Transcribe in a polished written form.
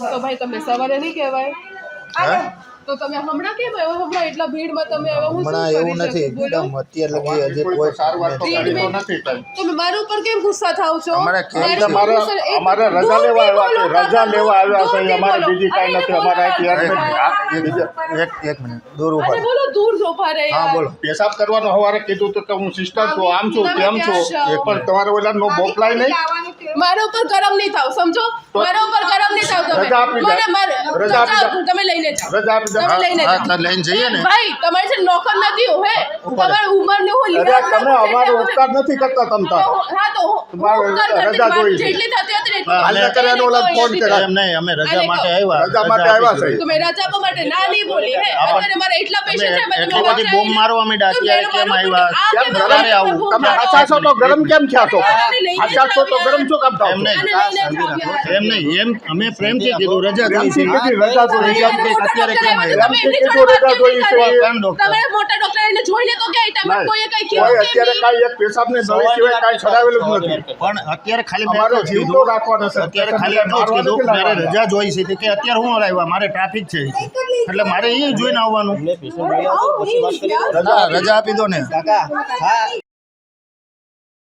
તો ભાઈ તમે સવારે નહીં કહેવાય તો તમે હમણાં કેમ આવ્યો હમણાં એટલા ભીડમાં તમે આવ્યો હું હમણાં એવું નથી મેડમ અત્યારે લગી હજી કોઈ તમે મારા ઉપર કેમ ગુસ્સા થાવ છો અમારે રજા લેવા આવ્યા છે અમારે બીજી કાંઈ નથી અમારે એક મિનિટ દૂર ઉપર અરે બોલો દૂર ઉભા રહે હા બોલો પેશાબ કરવાનો સવારે કીધું તો કે હું સિસ્ટર છું આમ છું તેમ છું પણ તમારે ઓલા નો મોકલાય નહીં મારા ઉપર ગરમ નહીં થાવ સમજો મારા ઉપર ગરમ નહીં થાવ તમે રજા આપી દે. રજા આપી દે. તમે લઈને જાઓ રજા આપી દે. તમે લઈને હા જાઓ તો લઈને જઈએ ને ભાઈ તમારે છે નોકર નથી હે તમારી ઉંમર ને હું અરે તમે અમારો ઉપકાર નથી કરતા તમ તાર હા તો તમારે રજા જોઈ છે. જેટલી થતી હતી ને હાલ કર્યાનો ઓલા ફોન કર્યા. એમ નહીં અમે રજા માટે આવ્યા રજા માટે આવ્યા છે તમે રજા આપવા માટે ના નહીં બોલી હે અત્યારે મારા એટલા પેશન્ટ છે મેં એટલી તમને બધી બોમ્બ મારવા માંડ્યા અત્યારે કેમ આવ્યા કેમ ક્યારે આવું તમે આછા છો તો ગરમ કેમ થયા છો આછા છો તો ગરમ શું કામ થાવ એમ છો? નહીં એમ નહીં એમ અમે પ્રેમથી કીધું રજા જોઈ છે કીધી રજા જોઈ છે. અત્યારે કેમ આવ્યા એમ કીધું રજા જોઈ છે. કેમ ડોક્ટર તમે મોટા ડોક્ટર એને જોઈને તો ગયા તમે કોઈએ કઈ કોઈ કીધું અત્યારે કાંઈ એક પેશાબની નળી સિવાય કાંઈ છડાવેલું જ નથી પણ અત્યારે ખાલી મેં અમારો એટલું જ જીવ તો કીધું રાખવાનો છે અત્યારે ખાલી એટલું જ કીધું કે મારે રજા જોઈ છે કે અત્યારે હું આવ્યા મારે ટ્રાફિક છે એટલે મારે એ જોઈને આવવાનું રજા આપી દો ને